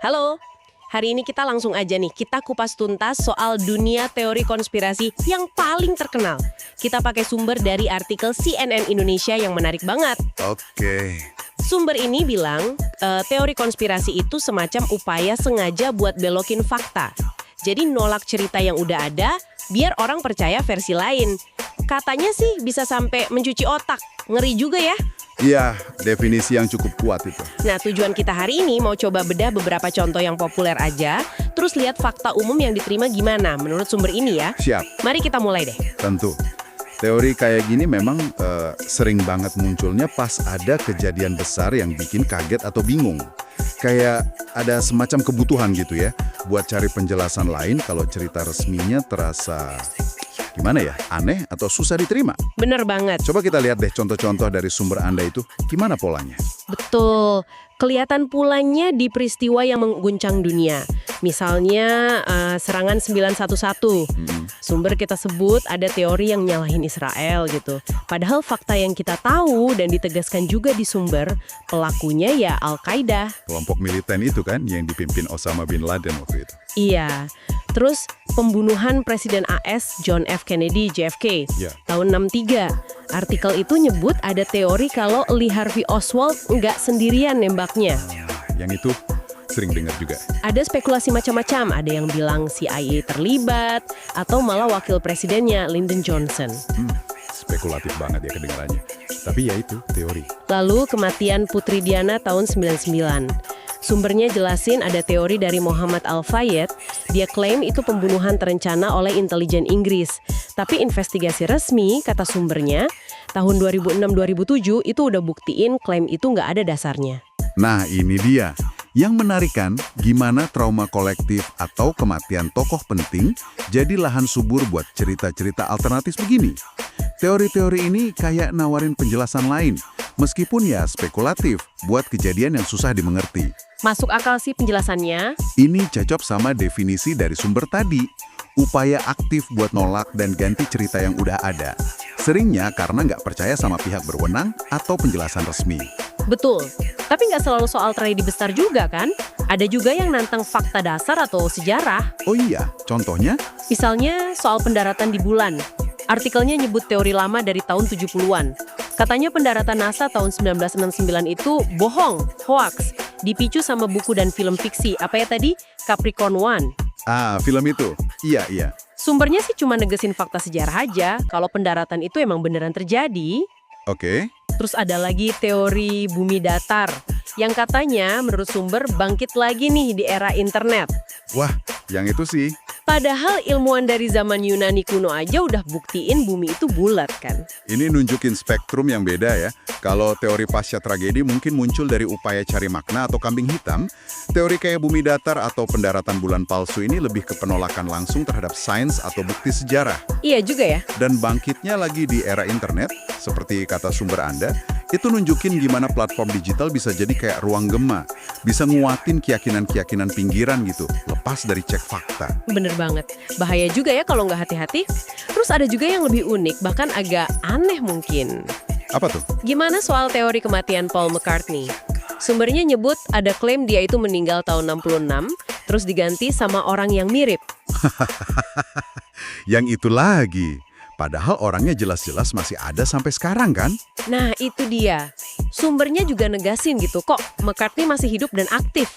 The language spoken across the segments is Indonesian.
Halo, hari ini kita langsung aja nih, kita kupas tuntas soal dunia teori konspirasi yang paling terkenal. Kita pakai sumber dari artikel CNN Indonesia yang menarik banget. Oke, Sumber ini bilang, teori konspirasi itu semacam upaya sengaja buat belokin fakta. Jadi nolak cerita yang udah ada, biar orang percaya versi lain. Katanya sih bisa sampai mencuci otak. Ngeri juga ya. iya definisi yang cukup kuat itu. Nah, tujuan kita hari ini mau coba bedah beberapa contoh yang populer aja, terus lihat fakta umum yang diterima gimana menurut sumber ini ya. Siap, Mari kita mulai deh. tentu. Teori kayak gini memang sering banget munculnya pas ada kejadian besar yang bikin kaget atau bingung. Kayak ada semacam kebutuhan gitu ya, buat cari penjelasan lain kalau cerita resminya terasa, gimana ya, aneh atau susah diterima. Bener banget. Coba kita lihat deh contoh-contoh dari sumber Anda itu, gimana polanya? Betul. Kelihatan pulanya di peristiwa yang mengguncang dunia. Misalnya serangan 911. Sumber kita sebut ada teori yang nyalahin Israel gitu. Padahal fakta yang kita tahu dan ditegaskan juga di sumber, pelakunya ya Al-Qaeda. Kelompok militen itu kan yang dipimpin Osama bin Laden waktu itu. Iya. Terus pembunuhan Presiden AS John F. Kennedy JFK Ya. tahun 63. Artikel itu nyebut ada teori kalau Lee Harvey Oswald nggak sendirian nembaknya. Yang itu sering dengar juga. Ada spekulasi macam-macam, ada yang bilang CIA terlibat, atau malah wakil presidennya Lyndon Johnson. Spekulatif banget ya kedengarannya. Tapi ya itu teori. Lalu kematian Putri Diana tahun 99. Sumbernya jelasin ada teori dari Muhammad Al-Fayed, dia klaim itu pembunuhan terencana oleh intelijen Inggris. Tapi investigasi resmi, kata sumbernya, tahun 2006-2007 itu udah buktiin klaim itu nggak ada dasarnya. Nah ini dia. Yang menarik kan, gimana trauma kolektif atau kematian tokoh penting jadi lahan subur buat cerita-cerita alternatif begini. Teori-teori ini kayak nawarin penjelasan lain, meskipun ya spekulatif buat kejadian yang susah dimengerti. Masuk akal sih penjelasannya. Ini cocok sama definisi dari sumber tadi, upaya aktif buat nolak dan ganti cerita yang udah ada. Seringnya karena nggak percaya sama pihak berwenang atau penjelasan resmi. Betul, tapi nggak selalu soal tragedi besar juga kan? Ada juga yang nantang fakta dasar atau sejarah. Oh iya, contohnya? Misalnya soal pendaratan di bulan. Artikelnya nyebut teori lama dari tahun 70-an. Katanya pendaratan NASA tahun 1969 itu bohong, hoax, dipicu sama buku dan film fiksi. Apa ya tadi? Capricorn One. Ah, film itu. Iya, iya. Sumbernya sih cuma negesin fakta sejarah aja. Kalau pendaratan itu emang beneran terjadi. Oke. Terus ada lagi teori bumi datar, yang katanya menurut sumber bangkit lagi nih di era internet. Wah, yang itu sih. Padahal ilmuwan dari zaman Yunani kuno aja udah buktiin bumi itu bulat kan. Ini nunjukin spektrum yang beda ya. Kalau teori pasca tragedi mungkin muncul dari upaya cari makna atau kambing hitam, teori kayak bumi datar atau pendaratan bulan palsu ini lebih ke penolakan langsung terhadap sains atau bukti sejarah. Iya juga ya. Dan bangkitnya lagi di era internet, seperti kata sumber Anda, itu nunjukin gimana platform digital bisa jadi kayak ruang gema, bisa nguatin keyakinan-keyakinan pinggiran gitu, lepas dari cek fakta. Bener banget. Bahaya juga ya kalau nggak hati-hati. Terus ada juga yang lebih unik, bahkan agak aneh mungkin. Apa tuh? Gimana soal teori kematian Paul McCartney? Sumbernya nyebut ada klaim dia itu meninggal tahun 66, terus diganti sama orang yang mirip. Yang itu lagi. Padahal orangnya jelas-jelas masih ada sampai sekarang kan? Nah, itu dia. Sumbernya juga negasin gitu, kok McCartney masih hidup dan aktif.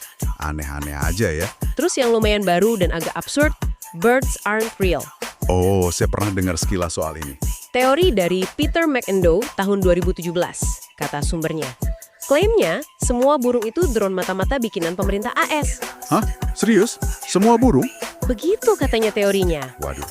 Aneh-aneh aja ya. Terus yang lumayan baru dan agak absurd, birds aren't real. Oh, saya pernah dengar sekilas soal ini. Teori dari Peter McIndoe tahun 2017, kata sumbernya. Klaimnya, semua burung itu drone mata-mata bikinan pemerintah AS. Hah? Serius? Semua burung? Begitu katanya teorinya. Waduh.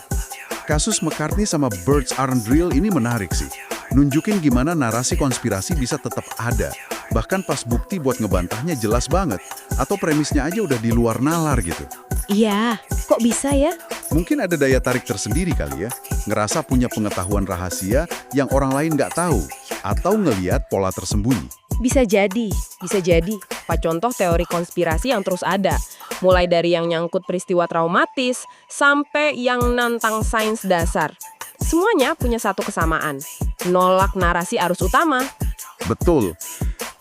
Kasus McCartney sama Birds Aren't Real ini menarik sih. Nunjukin gimana narasi konspirasi bisa tetap ada. Bahkan pas bukti buat ngebantahnya jelas banget. Atau premisnya aja udah di luar nalar gitu. Iya, kok bisa ya? Mungkin ada daya tarik tersendiri kali ya. Ngerasa punya pengetahuan rahasia yang orang lain nggak tahu. Atau ngeliat pola tersembunyi. Bisa jadi, bisa jadi. Pak contoh teori konspirasi yang terus ada. Mulai dari yang nyangkut peristiwa traumatis, sampai yang nantang sains dasar. Semuanya punya satu kesamaan, nolak narasi arus utama. Betul.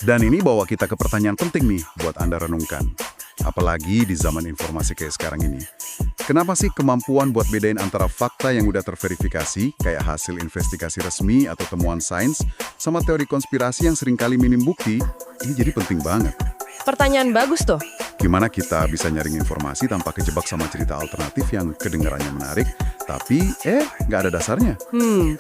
Dan ini bawa kita ke pertanyaan penting nih buat Anda renungkan. apalagi di zaman informasi kayak sekarang ini. Kenapa sih kemampuan buat bedain antara fakta yang udah terverifikasi, kayak hasil investigasi resmi atau temuan sains, sama teori konspirasi yang seringkali minim bukti, ini jadi penting banget. Pertanyaan bagus tuh. Gimana kita bisa nyaring informasi tanpa kejebak sama cerita alternatif yang kedengarannya menarik, tapi nggak ada dasarnya?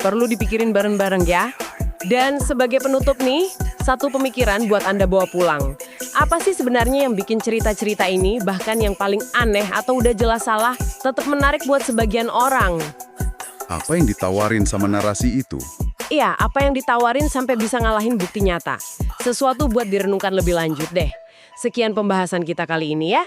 Perlu dipikirin bareng-bareng ya. Dan sebagai penutup nih, satu pemikiran buat Anda bawa pulang. Apa sih sebenarnya yang bikin cerita-cerita ini, bahkan yang paling aneh atau udah jelas salah, tetap menarik buat sebagian orang? Apa yang ditawarin sama narasi itu? Iya, apa yang ditawarin sampai bisa ngalahin bukti nyata. Sesuatu buat direnungkan lebih lanjut deh. Sekian pembahasan kita kali ini ya.